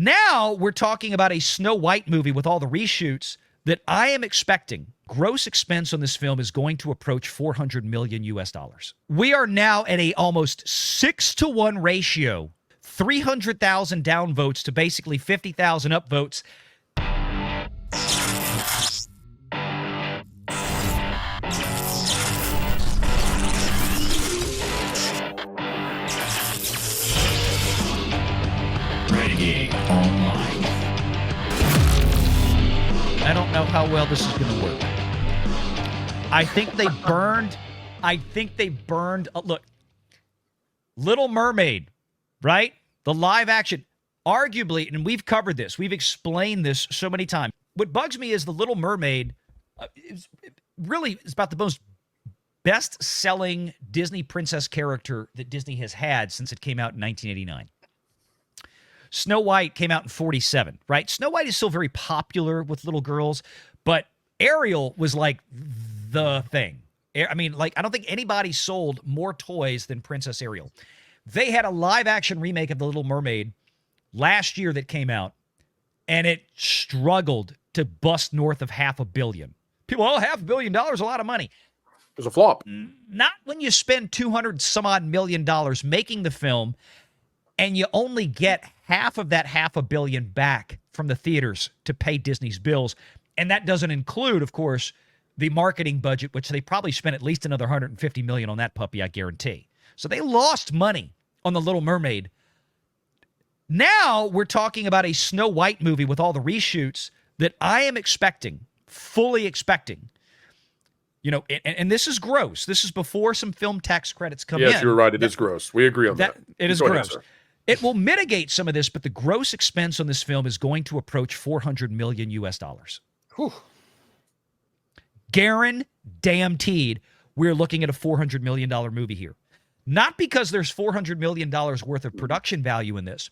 Now we're talking about a Snow White movie with all the reshoots that I am expecting. Gross expense on this film is going to approach $400 million US. We are now at a almost 6-to-1 ratio, 300,000 down votes to basically 50,000 up votes. Renegade Online. I don't know how well this is going to work. I think they burned. Look, Little Mermaid, right? The live action, arguably, and we've covered this. We've explained this so many times. What bugs me is the Little Mermaid is about the most best-selling Disney princess character that Disney has had since it came out in 1989. Snow White came out in 1947, right? Snow White is still very popular with little girls, but Ariel was like the thing. I mean, like, I don't think anybody sold more toys than Princess Ariel. They had a live-action remake of The Little Mermaid last year that came out, and it struggled to bust north of $500 million. People, $500 million, a lot of money. It was a flop. Not when you spend $200-some-odd million making the film, and you only get half of that $500 million back from the theaters to pay Disney's bills. And that doesn't include, of course, the marketing budget, which they probably spent at least another $150 million on that puppy, I guarantee. So they lost money on The Little Mermaid. Now we're talking about a Snow White movie with all the reshoots that I am expecting, fully expecting. You know, and this is gross. This is before some film tax credits come in. Yes, you're right. It is gross. We agree on that. It is gross. It will mitigate some of this, but the gross expense on this film is going to approach $400 million US. Whew. Guaranteed, we're looking at a $400 million movie here. Not because there's $400 million worth of production value in this,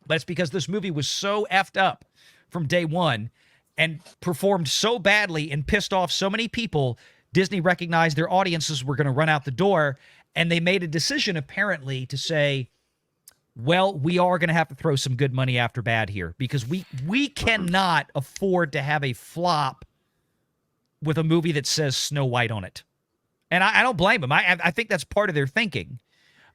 but it's because this movie was so effed up from day one and performed so badly and pissed off so many people. Disney recognized their audiences were going to run out the door, and they made a decision apparently to say, well, we are going to have to throw some good money after bad here because we cannot afford to have a flop with a movie that says Snow White on it. And I don't blame them. I think that's part of their thinking.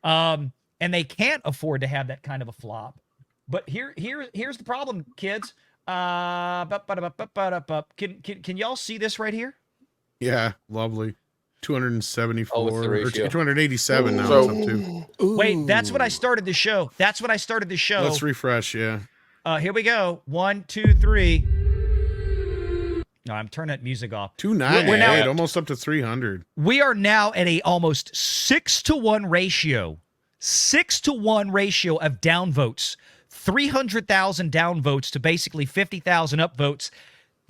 And they can't afford to have that kind of a flop. But here's the problem, kids. Can y'all see this right here? Yeah, lovely. 274 or 287 now. It's up to. Wait, that's what I started the show. Let's refresh, yeah. Here we go. 1, 2, 3. No, I'm turning that music off. 298, almost up to 300. We are now at a almost 6-to-1 ratio. 6-to-1 ratio of down votes. 300,000 down votes to basically 50,000 up votes.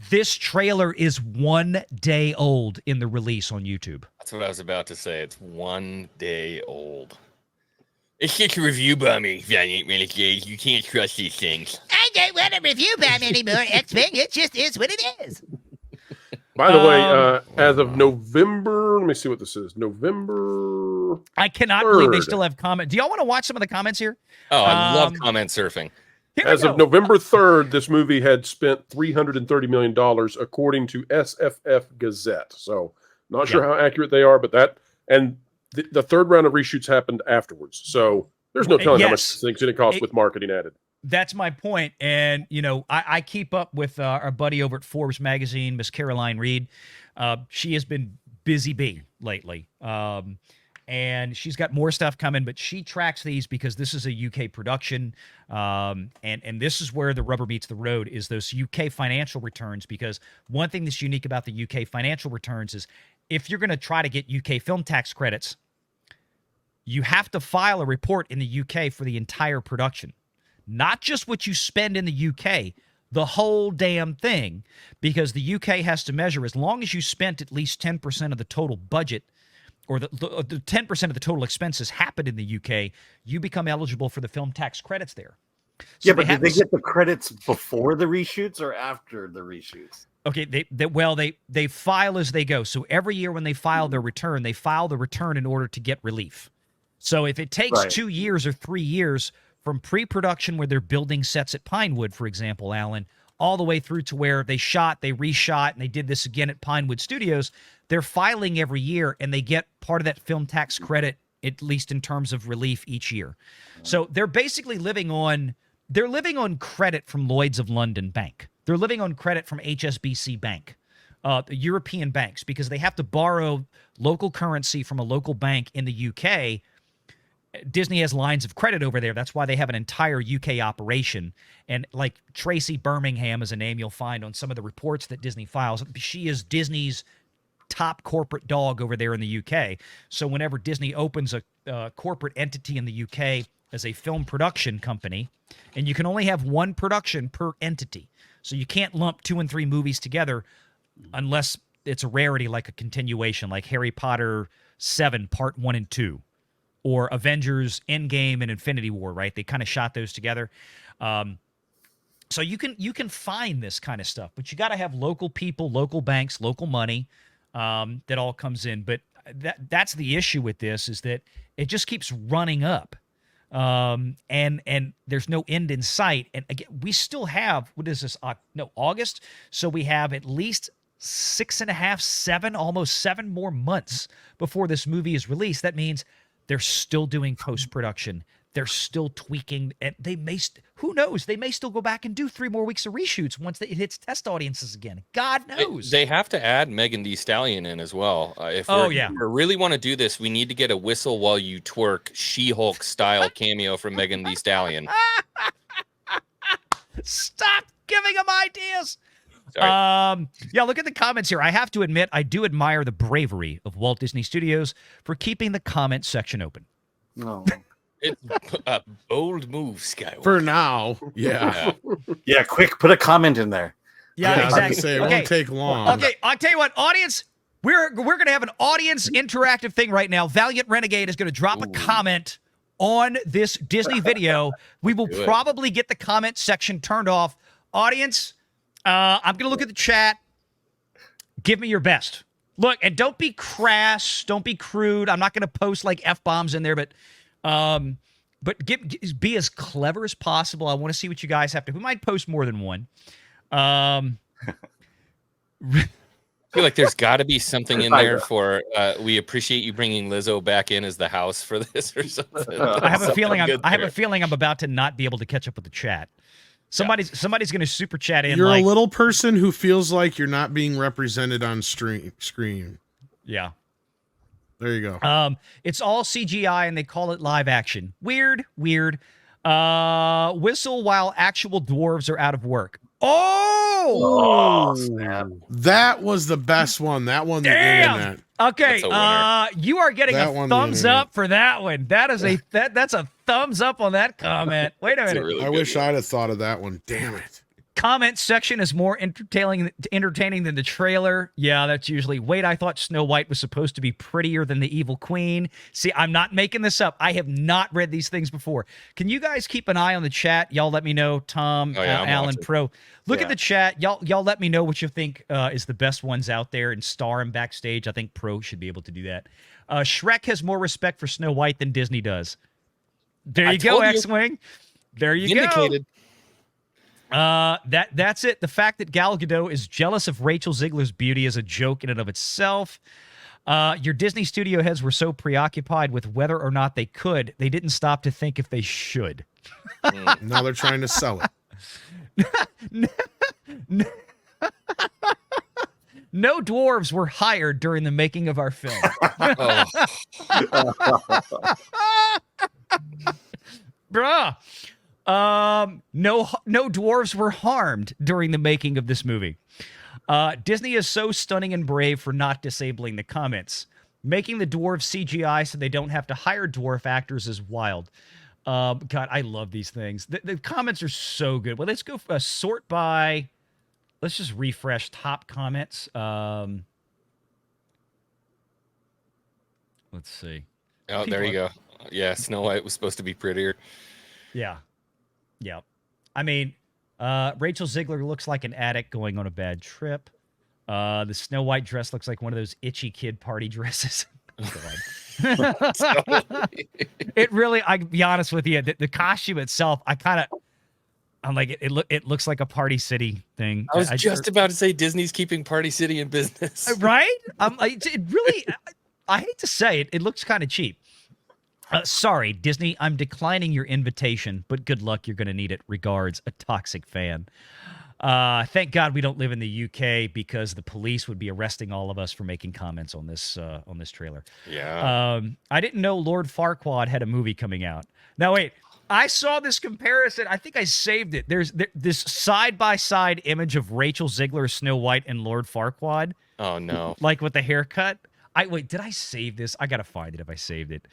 This trailer is 1 day old in the release on YouTube. That's what I was about to say. It's 1 day old. It's just a review by me, Valiant Renegade. You can't trust these things. I don't want a review bomb anymore, X-Wing. It just is what it is. By the way, as of November, let me see what this is. November. I cannot 3rd. believe they still have comments. Do y'all want to watch some of the comments here? Oh, I love comment surfing. As of November 3rd, this movie had spent $330 million, according to SFF Gazette. So, not sure how accurate they are, but that and the third round of reshoots happened afterwards. So, there's no telling how much things didn't cost with marketing added. That's my point. And, you know, I keep up with our buddy over at Forbes magazine, Miss Caroline Reed. She has been busy bee lately. And she's got more stuff coming, but she tracks these because this is a UK production. And this is where the rubber meets the road, is those UK financial returns. Because one thing that's unique about the UK financial returns is if you're going to try to get UK film tax credits, you have to file a report in the UK for the entire production. Not just what you spend in the UK, the whole damn thing. Because the UK has to measure, as long as you spent at least 10% of the total budget, or the 10% of the total expenses happened in the UK, you become eligible for the film tax credits there. So yeah, but did they get the credits before the reshoots or after the reshoots? Okay, they file as they go. So every year when they file their return, they file the return in order to get relief. So if it takes 2 years or 3 years from pre-production where they're building sets at Pinewood, for example, Alan, all the way through to where they shot, they reshot, and they did this again at Pinewood Studios. They're filing every year, and they get part of that film tax credit, at least in terms of relief each year. So they're basically living on credit from Lloyd's of London Bank. They're living on credit from HSBC Bank, the European banks, because they have to borrow local currency from a local bank in the UK. Disney has lines of credit over there. That's why they have an entire UK operation. And like Tracy Birmingham is a name you'll find on some of the reports that Disney files. She is Disney's top corporate dog over there in the UK. So whenever Disney opens a corporate entity in the UK as a film production company, and you can only have one production per entity. So you can't lump 2 and 3 movies together unless it's a rarity like a continuation, like Harry Potter 7 Part 1 and 2. Or Avengers Endgame and Infinity War, right? They kind of shot those together. So you can find this kind of stuff, but you got to have local people, local banks, local money that all comes in. But that's the issue with this, is that it just keeps running up, and there's no end in sight. And again, we still have, what is this? August. So we have at least 6.5, 7, almost 7 more months before this movie is released. That means they're still doing post-production. They're still tweaking. And they may, who knows? They may still go back and do 3 more weeks of reshoots once it hits test audiences again. God knows. They have to add Megan Thee Stallion in as well. If we really want to do this, we need to get a whistle while you twerk She-Hulk style cameo from Megan Thee Stallion. Stop giving them ideas. Sorry. Yeah, look at the comments here. I have to admit, I do admire the bravery of Walt Disney Studios for keeping the comment section open. No. It's a bold move, Skywalker. For now, yeah. Yeah, quick, put a comment in there. Yeah, I was exactly. gonna say, it won't take long. Okay, I'll tell you what, audience, we're going to have an audience interactive thing right now. Valiant Renegade is going to drop a comment on this Disney video. We will probably get the comment section turned off. Audience, I'm going to look at the chat. Give me your best. Look, and don't be crass. Don't be crude. I'm not going to post like F-bombs in there, but be as clever as possible. I want to see what you guys have to. We might post more than one. I feel like there's got to be something in there for we appreciate you bringing Lizzo back in as the house for this or something. I have a feeling I'm about to not be able to catch up with the chat. Somebody's going to super chat in. You're a little person who feels like you're not being represented on screen. Yeah. There you go. It's all CGI and they call it live action. Weird. Whistle while actual dwarves are out of work. Oh, snap. That was the best one. That one. Damn. Okay. You are getting that a thumbs up for that one. That is that's a thumbs up on that comment. Wait a minute. Really I wish I'd have thought of that one. Damn it. Comment section is more entertaining than the trailer. Yeah, that's usually. Wait, I thought Snow White was supposed to be prettier than the evil queen. See, I'm not making this up. I have not read these things before. Can you guys keep an eye on the chat? Y'all let me know. Tom, Alan, Pro. Look at the chat. Y'all let me know what you think is the best ones out there, and star and backstage. I think Pro should be able to do that. Shrek has more respect for Snow White than Disney does. There you go, X-Wing. There you go. That's it. The fact that Gal Gadot is jealous of Rachel Zegler's beauty is a joke in and of itself. Your Disney studio heads were so preoccupied with whether or not they could, they didn't stop to think if they should. Now they're trying to sell it. No dwarves were hired during the making of our film. Bruh. No dwarves were harmed during the making of this movie. Disney is so stunning and brave for not disabling the comments. Making the dwarves CGI so they don't have to hire dwarf actors is wild. God, I love these things. The comments are so good. Well, let's go sort by. Let's just refresh top comments. Let's see. Oh, there you go. Yeah, Snow White was supposed to be prettier. Yeah. I mean, Rachel Zegler looks like an addict going on a bad trip. The Snow White dress looks like one of those itchy kid party dresses. It really, I be honest with you, the costume itself, I'm like, it looks like a Party City thing. I was just about to say Disney's keeping Party City in business. Right? I'm like, it really, I hate to say it, it looks kind of cheap. Sorry, Disney, I'm declining your invitation, but good luck. You're going to need it. Regards, a toxic fan. Thank God we don't live in the UK because the police would be arresting all of us for making comments on this trailer. Yeah. I didn't know Lord Farquaad had a movie coming out. Now wait, I saw this comparison. I think I saved it. There's this side-by-side image of Rachel Zegler, Snow White, and Lord Farquaad. Oh no! Like with the haircut. Wait, did I save this? I gotta find it if I saved it.